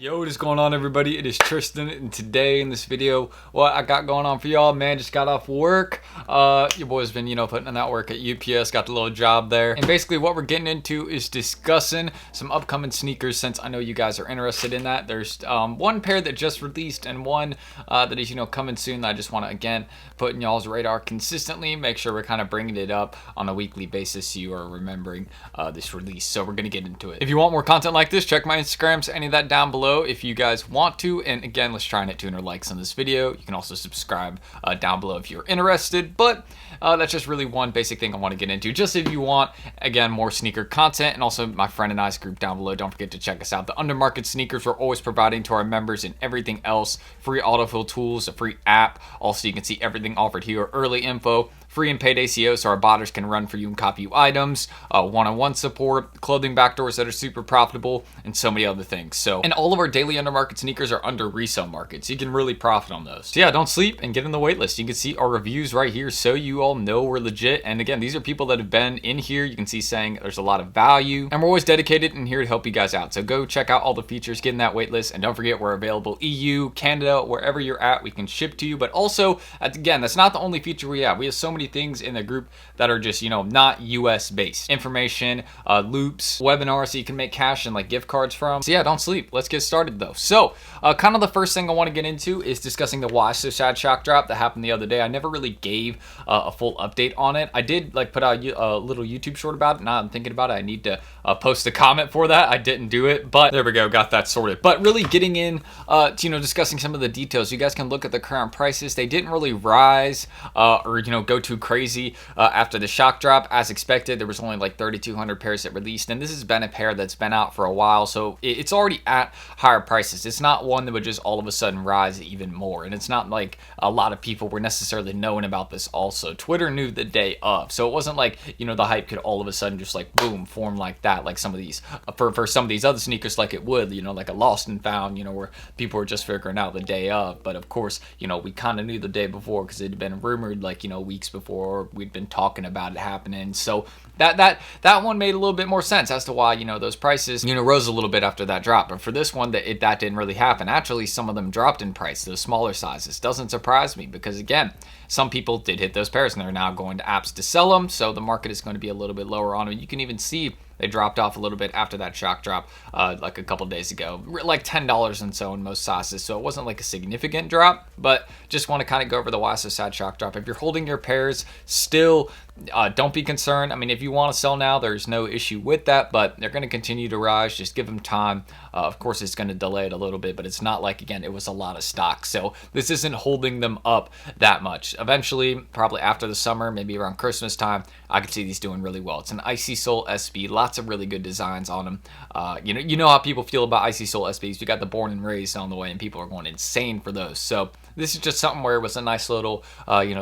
Yo, what is going on, everybody? It is Tristan, and today in this video, what I got going on for y'all, man, just got off work. Your boy's been, putting in that work at UPS, got the little job there. And basically what we're getting into is discussing some upcoming sneakers, since I know you guys are interested in that. There's one pair that just released and one that is, coming soon that I just want to, again, put in y'all's radar consistently. Make sure we're kind of bringing it up on a weekly basis so you are remembering this release. So we're going to get into it. If you want more content like this, check my Instagrams, any of that down below if you guys want to. And again, let's try and hit 200 likes on this video. You can also subscribe down below if you're interested, but that's just really one basic thing I want to get into. Just if you want, again, more sneaker content, and also my friend and I's group down below. Don't forget to check us out. The undermarket sneakers we're always providing to our members, and everything else, free autofill tools, a free app. Also, you can see everything offered here, early info, free and paid ACO, so our botters can run for you and copy you items, one-on-one support, clothing backdoors that are super profitable, and so many other things. So, and all of our daily undermarket sneakers are under resale market, so you can really profit on those. So yeah, don't sleep and get in the waitlist. You can see our reviews right here, so you all know we're legit. And again, these are people that have been in here. You can see saying there's a lot of value, and we're always dedicated and here to help you guys out. So go check out all the features, get in that waitlist, and don't forget we're available EU, Canada, wherever you're at, we can ship to you. But also, again, that's not the only feature we have. We have so many things in the group that are just, not US based. Information, loops, webinars so you can make cash and like gift cards from. So yeah, don't sleep. Let's get started though. So kind of the first thing I want to get into is discussing the Why So Sad shock drop that happened the other day. I never really gave a full update on it. I did like put out a little YouTube short about it. Now I'm thinking about it. I need to post a comment for that. I didn't do it, but there we go. Got that sorted. But really getting in to, discussing some of the details. You guys can look at the current prices. They didn't really rise or, go too crazy after the shock drop. As expected, there was only like 3,200 pairs that released, and this has been a pair that's been out for a while, so it's already at higher prices. It's not one that would just all of a sudden rise even more, and it's not like a lot of people were necessarily knowing about this also. Twitter knew the day of, so it wasn't like, the hype could all of a sudden just like boom, form like that, like some of these, for some of these other sneakers like it would, like a lost and found, where people were just figuring out the day of. But of course, we kind of knew the day before because it had been rumored like, weeks before. We'd been talking about it happening, so that one made a little bit more sense as to why those prices rose a little bit after that drop. But for this one, that didn't really happen. Actually, some of them dropped in price, those smaller sizes. Doesn't surprise me because again, some people did hit those pairs and they're now going to apps to sell them, so the market is going to be a little bit lower on them. You can even see they dropped off a little bit after that shock drop like a couple days ago, like $10 and so in most sizes. So it wasn't like a significant drop, but just want to kind of go over the Why So Sad shock drop. If you're holding your pairs still, don't be concerned. I mean, if you want to sell now, there's no issue with that, but they're going to continue to rise. Just give them time. Of course, it's going to delay it a little bit, but it's not like, again, it was a lot of stock. So this isn't holding them up that much. Eventually, probably after the summer, maybe around Christmas time, I could see these doing really well. It's an Icy Sole SB, lots of really good designs on them. You know how people feel about Icy Sole SBs. You got the Born and Raised on the way, and people are going insane for those. So this is just something where it was a nice little,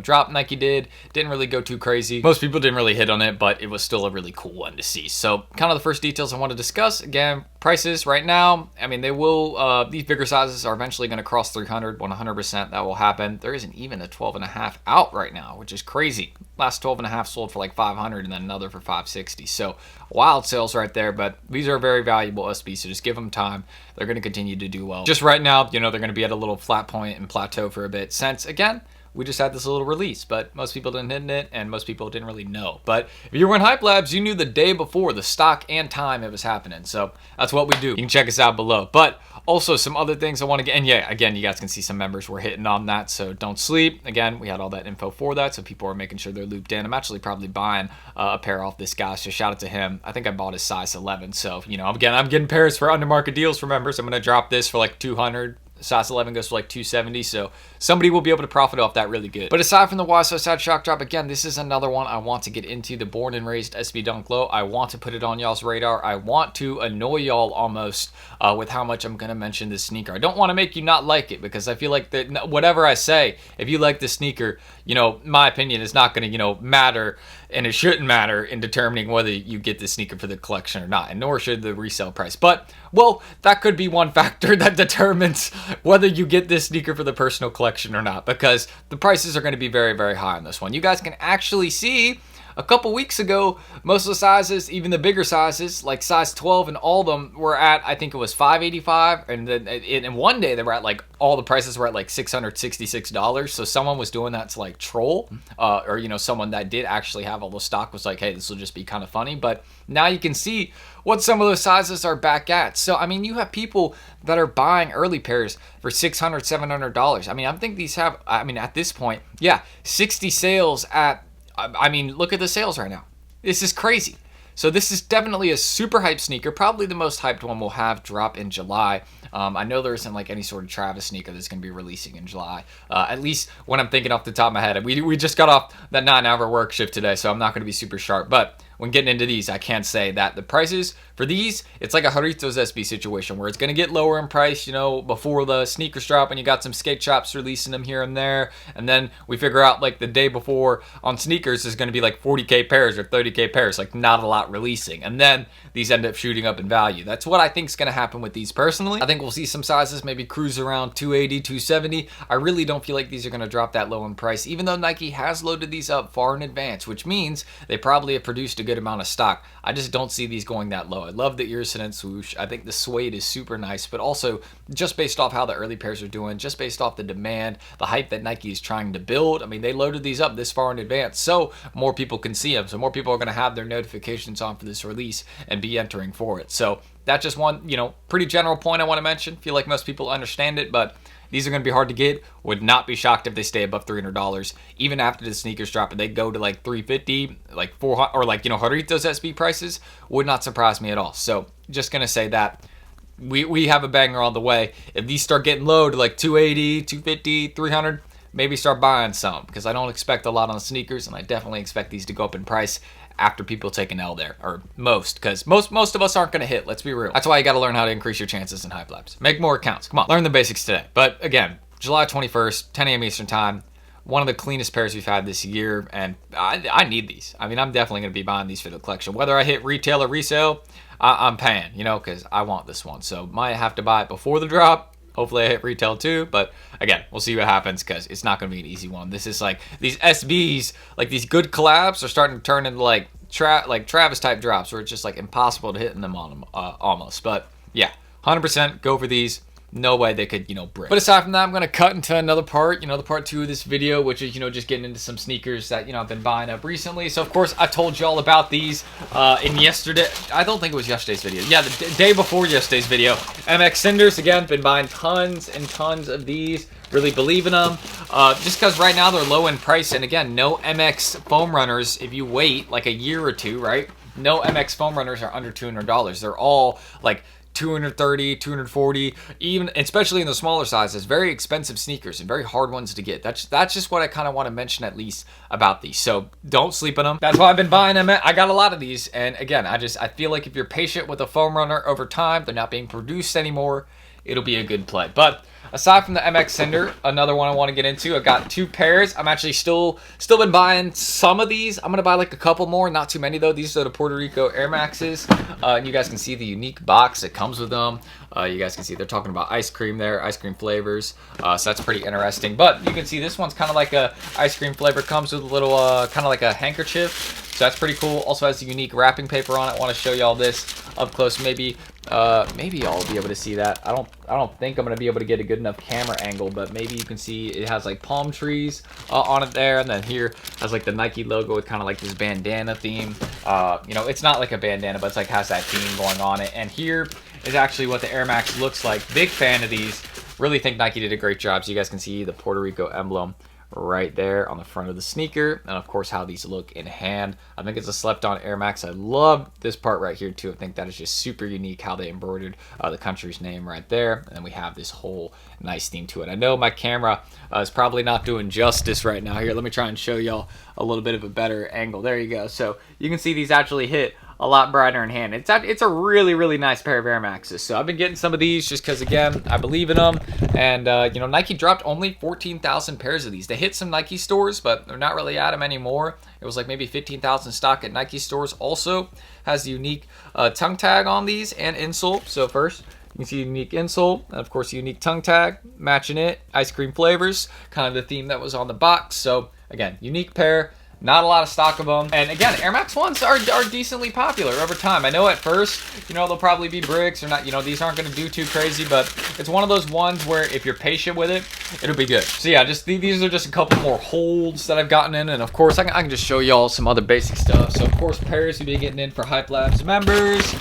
drop Nike didn't really go too crazy. Most people didn't really hit on it, but it was still a really cool one to see. So kind of the first details I want to discuss. Again, prices right now, I mean, they will, these bigger sizes are eventually going to cross 300, 100% that will happen. There isn't even a 12.5 out right now, which is crazy. Last 12.5 sold for like 500 and then another for 560. So wild sales right there, but these are very valuable SBs, so just give them time. They're going to continue to do well. Just right now, they're going to be at a little flat point and plateau for a bit since, again, we just had this little release, but most people didn't hit it, and most people didn't really know. But if you were in HYPELABS, you knew the day before, the stock and time it was happening. So that's what we do. You can check us out below. But also some other things I want to get, and yeah, again, you guys can see some members were hitting on that, so don't sleep. Again, we had all that info for that, so people are making sure they're looped in. I'm actually probably buying a pair off this guy, so shout out to him. I think I bought his size 11, so, I'm getting pairs for undermarket deals for members. I'm going to drop this for like 200. Size 11 goes for like 270, so somebody will be able to profit off that really good. But aside from the Why So Sad shock drop, again, this is another one I want to get into, the Born and Raised SB Dunk Low. I want to put it on y'all's radar. I want to annoy y'all almost with how much I'm going to mention this sneaker. I don't want to make you not like it, because I feel like that whatever I say, if you like the sneaker, my opinion is not going to, matter, and it shouldn't matter in determining whether you get the sneaker for the collection or not, and nor should the resale price. But, well, that could be one factor that determines whether you get this sneaker for the personal collection or not, because the prices are going to be very, very high on this one. You guys can actually see a couple weeks ago, most of the sizes, even the bigger sizes, like size 12 and all of them were at, I think it was $585, and then in one day they were at like, all the prices were at like $666. So someone was doing that to like troll, or you know, someone that did actually have all the stock was like, hey, this will just be kind of funny. But now you can see what some of those sizes are back at. So I mean, you have people that are buying early pairs for $600, $700. I mean, I think these have, I mean, at this point, yeah, 60 sales at, I mean, look at the sales right now. This is crazy. So this is definitely a super hyped sneaker, probably the most hyped one we'll have drop in July. I know there isn't like any sort of Travis sneaker that's going to be releasing in July, at least when I'm thinking off the top of my head. We just got off that 9-hour work shift today, so I'm not going to be super sharp. But when getting into these, I can't say that the prices for these, it's like a Jarritos SB situation where it's going to get lower in price, you know, before the sneakers drop, and you got some skate shops releasing them here and there. And then we figure out like the day before on sneakers is going to be like 40K pairs or 30K pairs, like not a lot releasing. And then these end up shooting up in value. That's what I think is going to happen with these personally. I think we'll see some sizes maybe cruise around 280, 270. I really don't feel like these are going to drop that low in price, even though Nike has loaded these up far in advance, which means they probably have produced a good amount of stock. I just don't see these going that low. I love the Irisan swoosh. I think the suede is super nice, but also just based off how the early pairs are doing, just based off the demand, the hype that Nike is trying to build. I mean, they loaded these up this far in advance so more people can see them, so more people are going to have their notifications on for this release and be entering for it. So that's just one, you know, pretty general point I want to mention. Feel like most people understand it, but these are going to be hard to get. Would not be shocked if they stay above $300. Even after the sneakers drop, and they go to like $350, like $400, or like, you know, Jarritos SB prices, would not surprise me at all. So just going to say that we have a banger on the way. If these start getting low to like 280, 250, 300, maybe start buying some, because I don't expect a lot on sneakers, and I definitely expect these to go up in price after people take an L there, or because most of us aren't going to hit. Let's be real. That's why you got to learn how to increase your chances in HYPELABS. Make more accounts. Come on, learn the basics today. But again, July 21st, 10 a.m. Eastern time. One of the cleanest pairs we've had this year, and I need these. I mean, I'm definitely going to be buying these for the collection. Whether I hit retail or resale, I'm paying, you know, because I want this one. So might have to buy it before the drop. Hopefully I hit retail too, but again, we'll see what happens, because it's not going to be an easy one. This is like, these SBs, like these good collabs are starting to turn into like Travis type drops, where it's just like impossible to hit in them on them almost. But yeah, 100% go for these. No way they could, you know, break. But aside from that, I'm going to cut into another part, you know, the part 2 of this video, which is, you know, just getting into some sneakers that, you know, I've been buying up recently. So, of course, I told you all about these in yesterday. I don't think it was yesterday's video. Yeah, the day before yesterday's video. MX Cinders, again, been buying tons and tons of these. Really believe in them. Just because right now they're low in price. And again, no MX foam runners, if you wait like a year or two, right? No MX foam runners are under $200. They're all like 230, 240, even especially in the smaller sizes. Very expensive sneakers and very hard ones to get. That's just what I kind of want to mention at least about these. So don't sleep on them. That's why I've been buying them. I got a lot of these, and again, I feel like if you're patient with a foam runner over time, they're not being produced anymore, it'll be a good play. But aside from the MX Cinder, another one I want to get into, I've got 2 pairs. I'm actually still been buying some of these. I'm going to buy like a couple more, not too many though. These are the Puerto Rico Air Maxes. And you guys can see the unique box that comes with them. You guys can see they're talking about ice cream there, ice cream flavors. So that's pretty interesting. But you can see this one's kind of like a ice cream flavor. Comes with a little kind of like a handkerchief. So that's pretty cool. Also has a unique wrapping paper on it. I want to show y'all this up close. Maybe y'all be able to see that. I don't think I'm gonna be able to get a good enough camera angle, but maybe you can see it has like palm trees on it there, and then here has like the Nike logo with kind of like this bandana theme. You know, it's not like a bandana, but it's like has that theme going on it. And here is actually what the Air Max looks like. Big fan of these. Really think Nike did a great job. So you guys can see the Puerto Rico emblem right there on the front of the sneaker, and of course how these look in hand. I think it's a slept-on Air Max. I love this part right here too. I think that is just super unique how they embroidered the country's name right there, and then we have this whole nice theme to it. I know my camera is probably not doing justice right now. Here, let me try and show y'all a little bit of a better angle. There you go. So you can see these actually hit a lot brighter in hand. It's a really nice pair of Air Maxes. So I've been getting some of these just because, again, I believe in them. And, you know, Nike dropped only 14,000 pairs of these. They hit some Nike stores, but they're not really at them anymore. It was like maybe 15,000 stock at Nike stores. Also has the unique tongue tag on these and insole. So first, you can see a unique insole, and of course a unique tongue tag, matching it, ice cream flavors, kind of the theme that was on the box. So again, unique pair. Not a lot of stock of them. And again, Air Max 1s are decently popular over time. I know at first, you know, they'll probably be bricks or not, you know, these aren't going to do too crazy, but it's one of those ones where if you're patient with it, it'll be good. So yeah, just these are just a couple more holds that I've gotten in. And of course, I can just show y'all some other basic stuff. So of course, pairs you'll be getting in for HYPELABS members.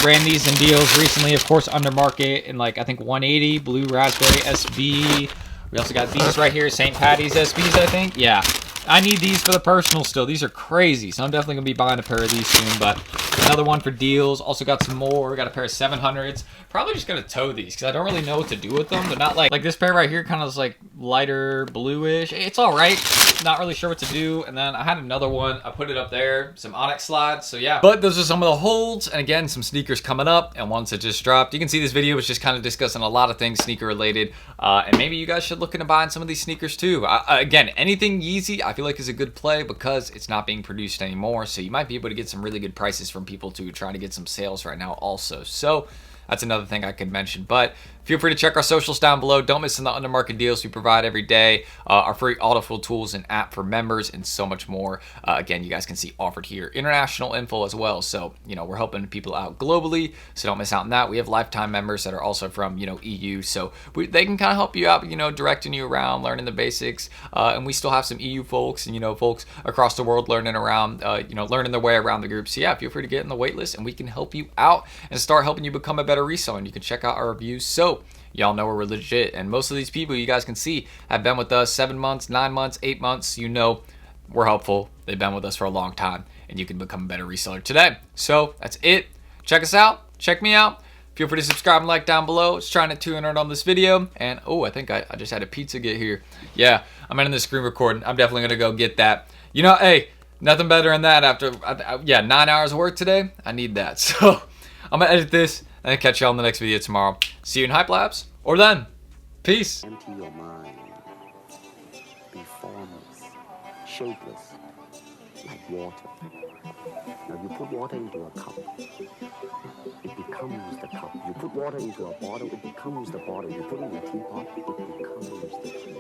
Ran these in deals recently, of course, under market in like, I think 180, blue raspberry SB. We also got these right here, St. Patty's SBs, I think. Yeah. I need these for the personal still. These are crazy, so I'm definitely going to be buying a pair of these soon, but another one for deals. Also got some more. We got a pair of 700s. Probably just going to tow these because I don't really know what to do with them. They're not like this pair right here, kind of like lighter bluish. It's all right. Not really sure what to do. And then I had another one. I put it up there. Some Onyx slides. So yeah. But those are some of the holds. And again, some sneakers coming up and ones that just dropped. You can see this video was just kind of discussing a lot of things sneaker related. And maybe you guys should look into buying some of these sneakers too. Again, anything Yeezy, I feel like is a good play because it's not being produced anymore. So you might be able to get some really good prices from people too, trying to get some sales right now also. So that's another thing I could mention. But feel free to check our socials down below. Don't miss on the undermarket deals we provide every day. Our free autofill tools and app for members and so much more. Again, you guys can see offered here. International info as well. So, you know, we're helping people out globally. So don't miss out on that. We have lifetime members that are also from, you know, EU. So they can kind of help you out, you know, directing you around, learning the basics. And we still have some EU folks and, you know, folks across the world learning around, you know, learning their way around the group. So yeah, feel free to get in the wait list and we can help you out and start helping you become a better reseller. And you can check out our reviews. So y'all know we're legit, and most of these people you guys can see have been with us 7 months, 9 months, 8 months. You know we're helpful. They've been with us for a long time, and you can become a better reseller today. So that's it. Check us out. Check me out. Feel free to subscribe and like down below. It's trying to 200 on this video, and oh, I think I just had a pizza get here. Yeah, I'm ending the screen recording. I'm definitely gonna go get that. You know, hey, nothing better than that after yeah 9 hours of work today. I need that. So I'm gonna edit this and catch y'all in the next video tomorrow. See you in HYPELABS, or then. Peace. Empty your mind. Be formless, shapeless, like water. Now you put water into a cup, it becomes the cup. You put water into a bottle, it becomes the bottle. You put it in a teapot, it becomes the tea.